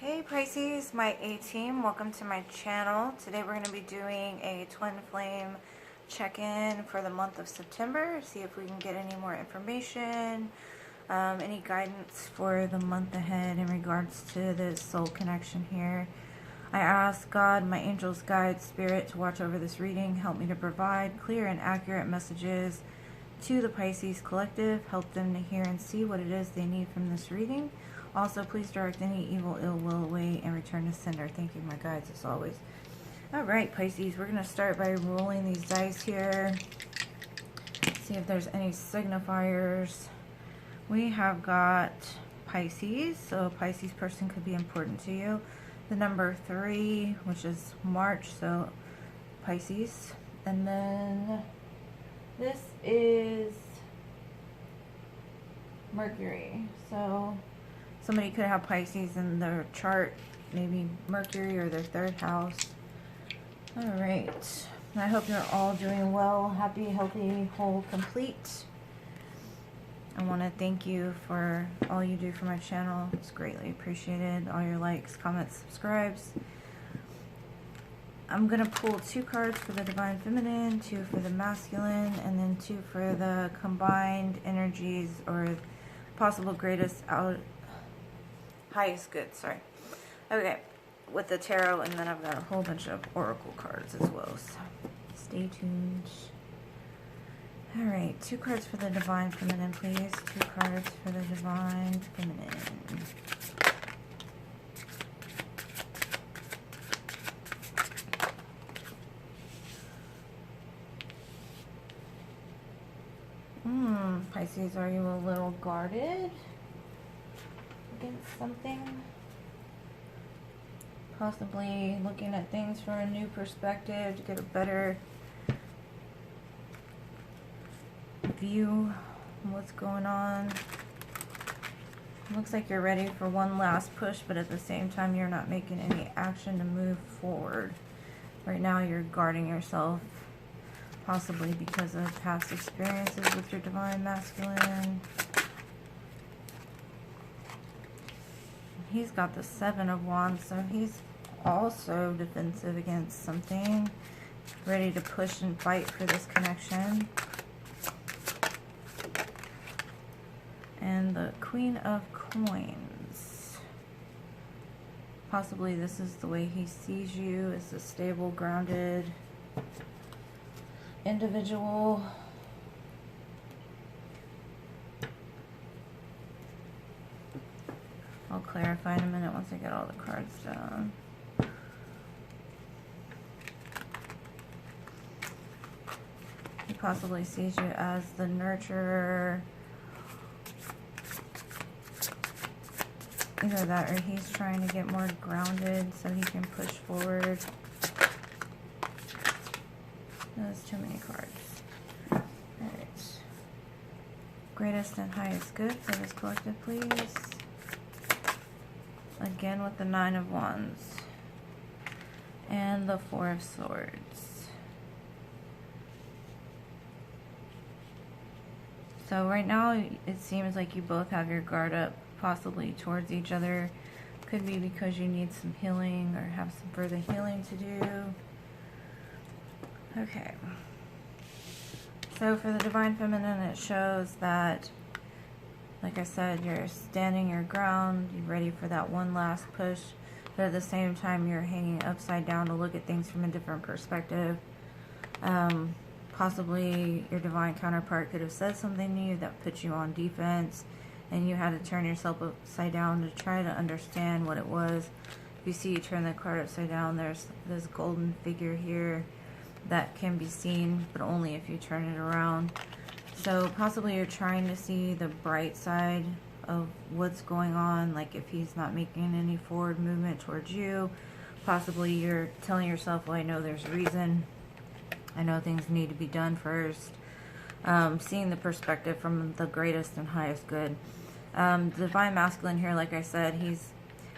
Hey Pisces, my A-team, welcome to my channel. Today we're going to be doing a twin flame check-in for the month of September. See if we can get any more information, any guidance for the month ahead in regards to this soul connection here. I ask God, my angels, guides, spirit to watch over this reading. Help me to provide clear and accurate messages to the Pisces collective. Help them to hear and see what it is they need from this reading. Also, please direct any evil, ill will away and return to sender. Thank you, my guides, as always. Alright, Pisces, we're going to start by rolling these dice here. See if there's any signifiers. We have got Pisces, so a Pisces person could be important to you. The number 3, which is March, so Pisces. And then this is Mercury, so somebody could have Pisces in their chart, maybe Mercury or their 3rd house. Alright, I hope you're all doing well, happy, healthy, whole, complete. I want to thank you for all you do for my channel. It's greatly appreciated. All your likes, comments, subscribes. I'm going to pull 2 cards for the Divine Feminine, 2 for the Masculine, and then 2 for the combined energies or possible greatest highest good, sorry. Okay, with the tarot, and then I've got a whole bunch of oracle cards as well, so stay tuned. Alright, 2 cards for the Divine Feminine, please. 2 cards for the Divine Feminine. Pisces, are you a little guarded against something? Possibly looking at things from a new perspective to get a better view of what's going on. Looks like you're ready for one last push, but at the same time you're not making any action to move forward. Right now you're guarding yourself, possibly because of past experiences with your Divine Masculine. He's got the 7 of Wands, so he's also defensive against something, ready to push and fight for this connection. And the Queen of Coins. Possibly this is the way he sees you, as a stable, grounded individual. I'll clarify in a minute once I get all the cards done. He possibly sees you as the nurturer. Either that or he's trying to get more grounded so he can push forward. That's too many cards. Alright. Greatest and highest good for this collective, please. Again with the 9 of Wands. And the 4 of Swords. So right now it seems like you both have your guard up, possibly towards each other. Could be because you need some healing or have some further healing to do. Okay. So for the Divine Feminine, it shows that, like I said, you're standing your ground, you're ready for that one last push, but at the same time you're hanging upside down to look at things from a different perspective. Possibly your divine counterpart could have said something to you that put you on defense, and you had to turn yourself upside down to try to understand what it was. If you see you turn the card upside down, there's this golden figure here that can be seen, but only if you turn it around. So possibly you're trying to see the bright side of what's going on, like if he's not making any forward movement towards you. Possibly you're telling yourself, well, I know there's a reason. I know things need to be done first. Seeing the perspective from the greatest and highest good. Divine Masculine here, like I said, he's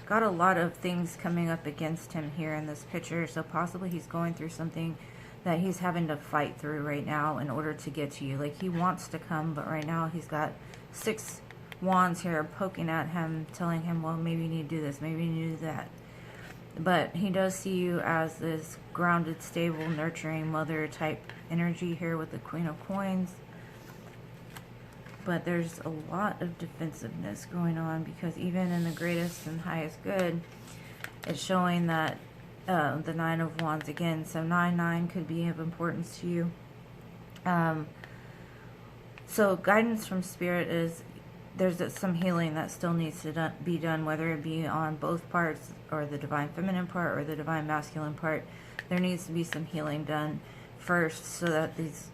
got a lot of things coming up against him here in this picture, so possibly he's going through something that he's having to fight through right now in order to get to you. Like, he wants to come, but right now he's got 6 wands here poking at him, telling him, well, maybe you need to do this, maybe you need to do that. But he does see you as this grounded, stable, nurturing mother type energy here with the Queen of Coins. But there's a lot of defensiveness going on, because even in the greatest and highest good, it's showing that the Nine of Wands again. So 9-9 could be of importance to you. So guidance from Spirit is there's some healing that still needs to be done, whether it be on both parts, or the Divine Feminine part or the Divine Masculine part. There needs to be some healing done first, so that these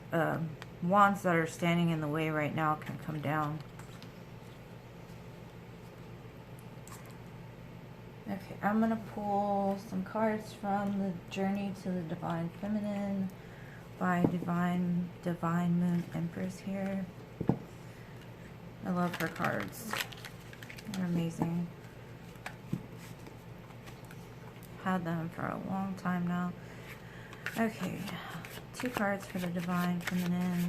wands that are standing in the way right now can come down. Okay, I'm going to pull some cards from the Journey to the Divine Feminine by Divine Moon Empress here. I love her cards. They're amazing. Had them for a long time now. Okay, 2 cards for the Divine Feminine.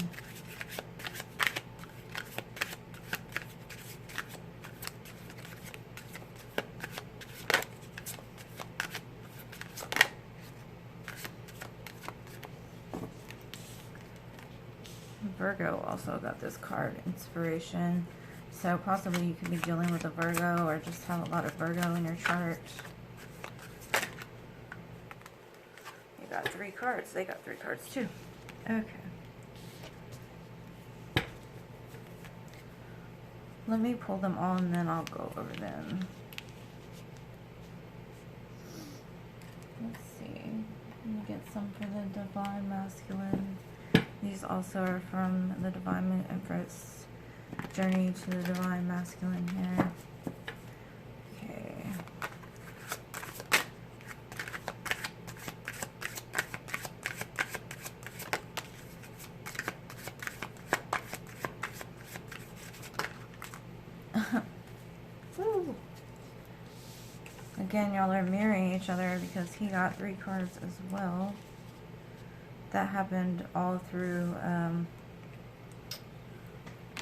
Virgo also got this card, Inspiration. So possibly you could be dealing with a Virgo, or just have a lot of Virgo in your chart. You got 3 cards. They got 3 cards too. Okay. Let me pull them all and then I'll go over them. Let's see. Let me get some for the Divine Masculine. These also are from the Divine Moon Empress, Journey to the Divine Masculine here. Okay. Again, y'all are mirroring each other, because he got 3 cards as well. That happened all through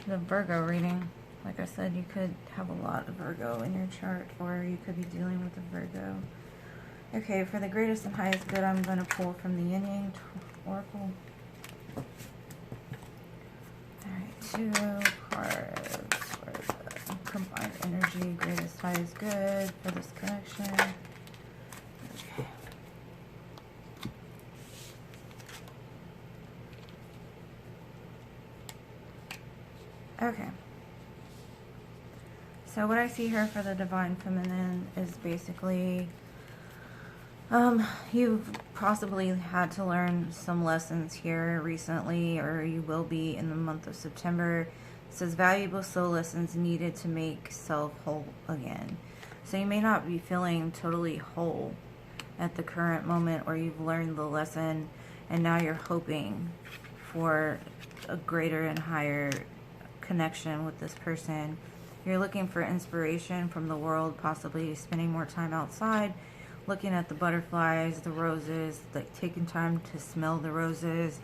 the Virgo reading. Like I said, you could have a lot of Virgo in your chart, or you could be dealing with a Virgo. Okay, for the greatest and highest good, I'm going to pull from the Yin Yang Oracle. Alright, 2 cards for the combined energy, greatest, highest good for this connection. Okay. Okay, so what I see here for the Divine Feminine is basically you've possibly had to learn some lessons here recently, or you will be in the month of September. It says valuable soul lessons needed to make self whole again. So you may not be feeling totally whole at the current moment, or you've learned the lesson and now you're hoping for a greater and higher connection with this person. You're looking for inspiration from the world, possibly spending more time outside, looking at the butterflies, the roses, like taking time to smell the roses.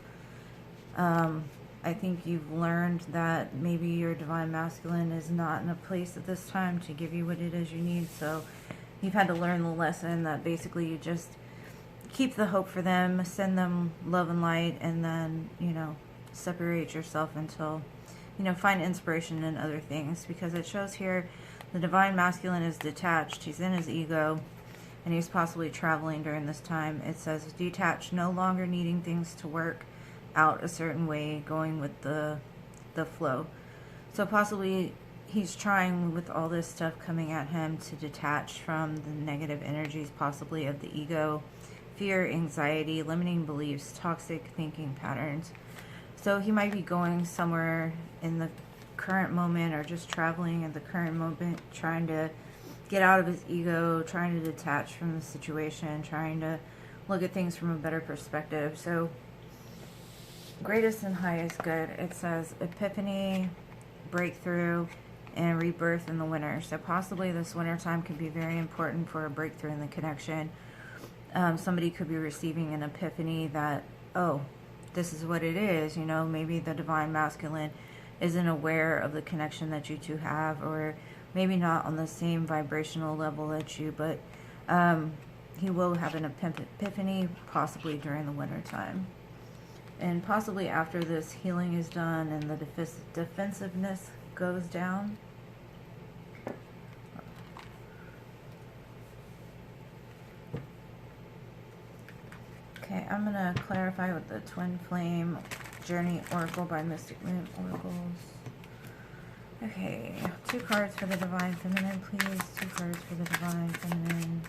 I think you've learned that maybe your Divine Masculine is not in a place at this time to give you what it is you need, so you've had to learn the lesson that basically you just keep the hope for them, send them love and light, and then, you know, separate yourself until, you know, find inspiration in other things. Because it shows here the Divine Masculine is detached. He's in his ego, and he's possibly traveling during this time. It says detached, no longer needing things to work out a certain way, going with the flow. So possibly he's trying, with all this stuff coming at him, to detach from the negative energies, possibly of the ego, fear, anxiety, limiting beliefs, toxic thinking patterns. So he might be going somewhere in the current moment, or just traveling in the current moment, trying to get out of his ego, trying to detach from the situation, trying to look at things from a better perspective. So greatest and highest good, it says epiphany, breakthrough, and rebirth in the winter. So possibly this winter time could be very important for a breakthrough in the connection. Somebody could be receiving an epiphany that, oh, this is what it is. You know, maybe the Divine Masculine isn't aware of the connection that you two have, or maybe not on the same vibrational level that you, but he will have an epiphany possibly during the winter time. And possibly after this healing is done and the defensiveness goes down. Okay, I'm going to clarify with the Twin Flame Journey Oracle by Mystic Moon Oracles. Okay, 2 cards for the Divine Feminine, please. 2 cards for the Divine Feminine.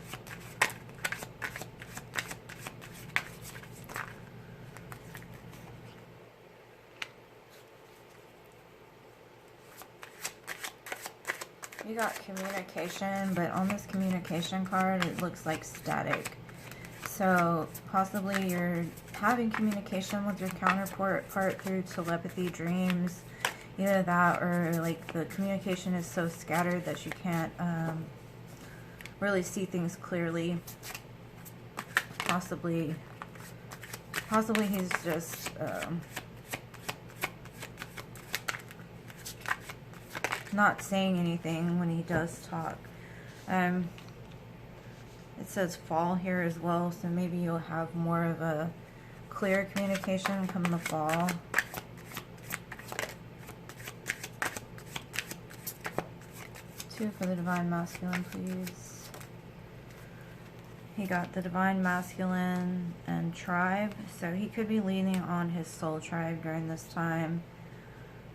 You got communication, but on this communication card, it looks like static. So possibly you're having communication with your counterpart through telepathy, dreams, either that or like the communication is so scattered that you can't really see things clearly. Possibly he's just not saying anything when he does talk. It says fall here as well, so maybe you'll have more of a clear communication come the fall. Two for the Divine Masculine, please. He got the Divine Masculine and Tribe, so he could be leaning on his soul tribe during this time,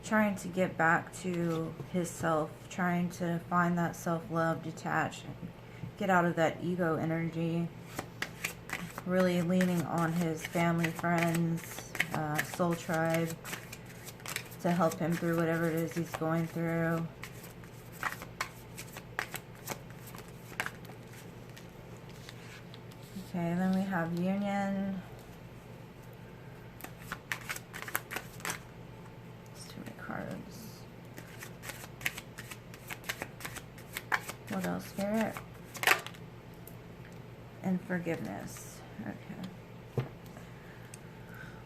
trying to get back to his self, trying to find that self-love, detach, get out of that ego energy, really leaning on his family, friends, soul tribe to help him through whatever it is he's going through. Okay, then we have Union. It's too many cards. What else, Spirit? And Forgiveness. Okay.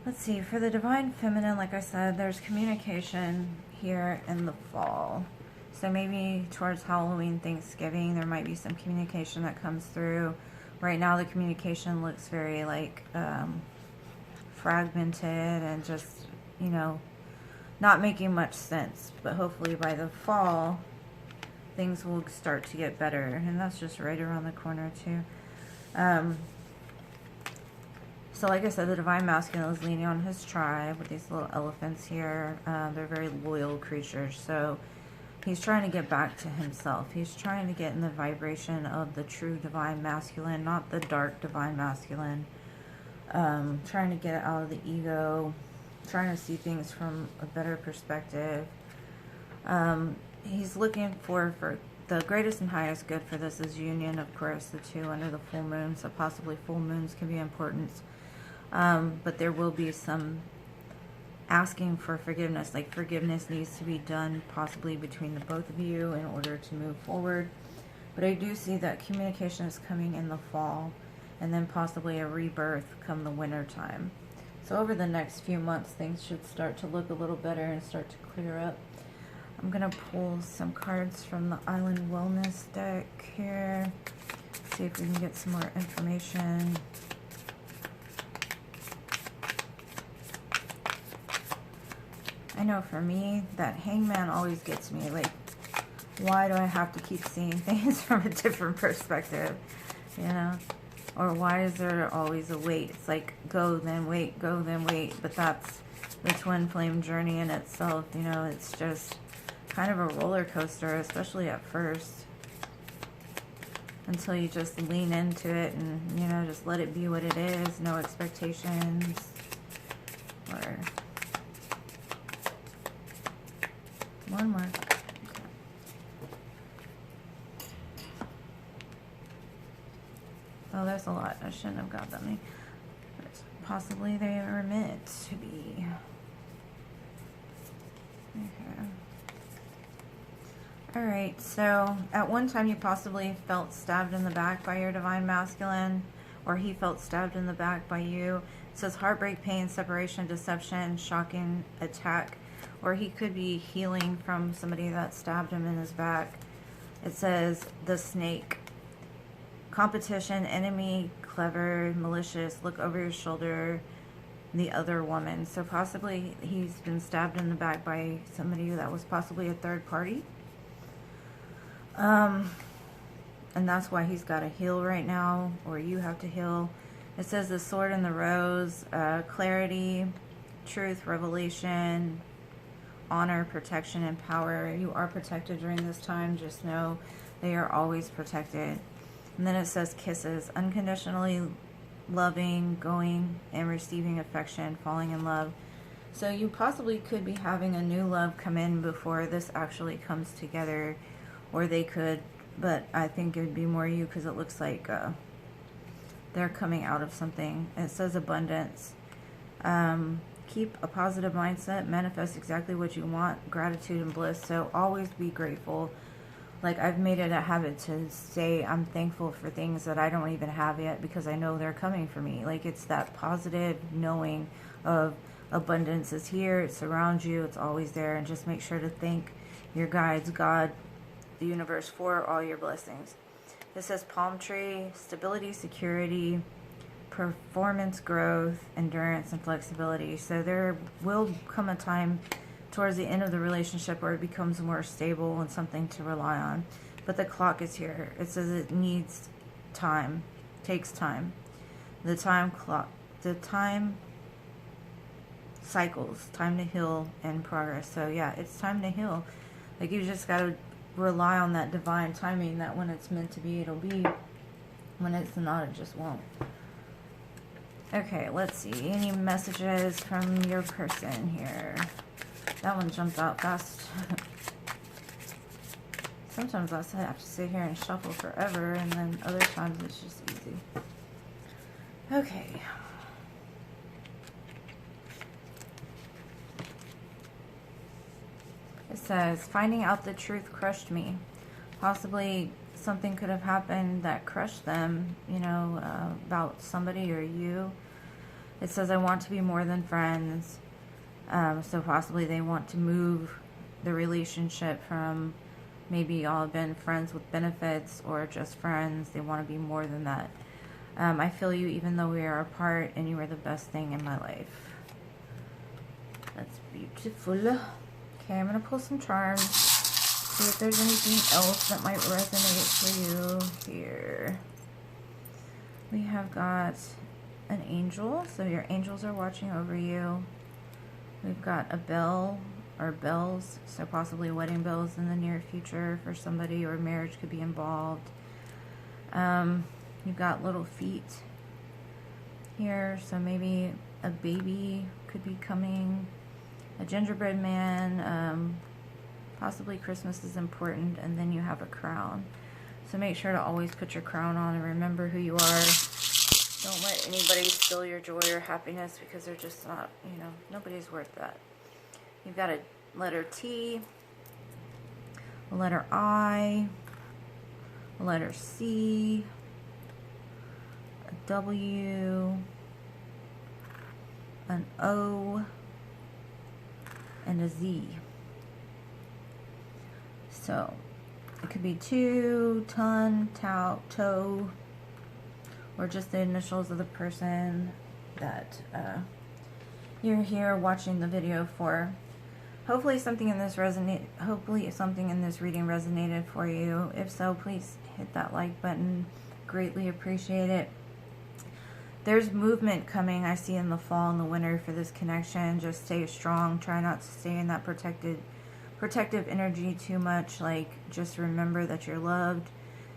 Let's see. For the Divine Feminine, like I said, there's communication here in the fall. So maybe towards Halloween, Thanksgiving, there might be some communication that comes through. Right now, the communication looks very, like, fragmented and just, you know, not making much sense. But hopefully by the fall, things will start to get better. And that's just right around the corner, too. So like I said, the Divine Masculine is leaning on his tribe with these little elephants here. They're very loyal creatures. So he's trying to get back to himself. He's trying to get in the vibration of the true Divine Masculine, not the dark Divine Masculine. Trying to get out of the ego, trying to see things from a better perspective. He's looking for the greatest and highest good for this is union, of course, the two under the full moon. So possibly full moons can be important. But there will be some asking for forgiveness. Like forgiveness needs to be done possibly between the both of you in order to move forward. But I do see that communication is coming in the fall and then possibly a rebirth come the winter time. So over the next few months, things should start to look a little better and start to clear up. I'm going to pull some cards from the Island Wellness deck here. See if we can get some more information. I know for me, that Hangman always gets me. Like, why do I have to keep seeing things from a different perspective? You know? Or why is there always a wait? It's like, go, then wait, go, then wait. But that's the twin flame journey in itself. You know, it's just kind of a roller coaster, especially at first, until you just lean into it and, you know, just let it be what it is, no expectations, or one more. Okay. Oh, there's a lot. I shouldn't have got that many. But possibly they were meant to be. Okay. Alright, so at one time you possibly felt stabbed in the back by your Divine Masculine, or he felt stabbed in the back by you. It says heartbreak, pain, separation, deception, shocking attack, or he could be healing from somebody that stabbed him in his back. It says the snake. Competition, enemy, clever, malicious, look over your shoulder, the other woman. So possibly he's been stabbed in the back by somebody that was possibly a third party. And that's why he's got to heal right now, or you have to heal. It says the sword and the rose, clarity, truth, revelation, honor, protection, and power. You are protected during this time. Just know they are always protected. And then it says kisses, unconditionally loving, going and receiving affection, falling in love. So you possibly could be having a new love come in before this actually comes together, or they could, but I think it would be more you, because it looks like they're coming out of something. It says abundance. Keep a positive mindset, manifest exactly what you want, gratitude and bliss. So always be grateful. Like, I've made it a habit to say I'm thankful for things that I don't even have yet, because I know they're coming for me. Like, it's that positive knowing of abundance is here, it surrounds you, it's always there. And just make sure to thank your guides, God, the universe, for all your blessings. This says palm tree, stability, security, performance, growth, endurance, and flexibility. So there will come a time towards the end of the relationship where it becomes more stable and something to rely on. But the clock is here. It says it needs time, takes time. The time clock, the time cycles, time to heal and progress. So yeah, it's time to heal. Like, you just got to rely on that divine timing, that when it's meant to be, it'll be. When it's not, it just won't. Okay, let's see. Any messages from your person here? That one jumped out fast. Sometimes I have to sit here and shuffle forever, and then other times it's just easy. Okay. It says, finding out the truth crushed me. Possibly something could have happened that crushed them, you know, about somebody or you. It says, I want to be more than friends. So possibly they want to move the relationship from maybe y'all have been friends with benefits or just friends. They want to be more than that. I feel you even though we are apart, and you are the best thing in my life. That's beautiful. Okay, I'm going to pull some charms. See if there's anything else that might resonate for you here. We have got an angel. So your angels are watching over you. We've got a bell or bells. So possibly wedding bells in the near future for somebody, or marriage could be involved. You've got little feet here. So maybe a baby could be coming. A gingerbread man, possibly Christmas is important, and then you have a crown. So make sure to always put your crown on and remember who you are. Don't let anybody steal your joy or happiness, because they're just not, you know, nobody's worth that. You've got a letter T, a letter I, a letter C, a W, an O, and a Z. So it could be to, ton, tau, toe, or just the initials of the person that you're here watching the video for. Hopefully something in this reading resonated for you. If so, please hit that like button. Greatly appreciate it. There's movement coming, I see, in the fall and the winter for this connection. Just stay strong. Try not to stay in that protective energy too much. Like, just remember that you're loved.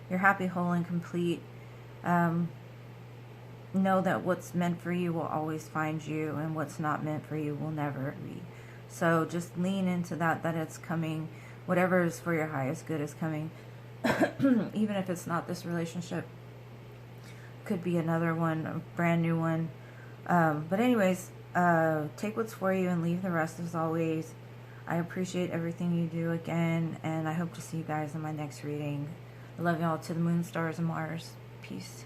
You're happy, whole, and complete. Know that what's meant for you will always find you, and what's not meant for you will never be. So just lean into that it's coming. Whatever is for your highest good is coming. Even if it's not this relationship. Could be another one, a brand new one. But anyways, take what's for you and leave the rest as always. I appreciate everything you do again, and I hope to see you guys in my next reading. I love y'all to the moon, stars, and Mars. Peace.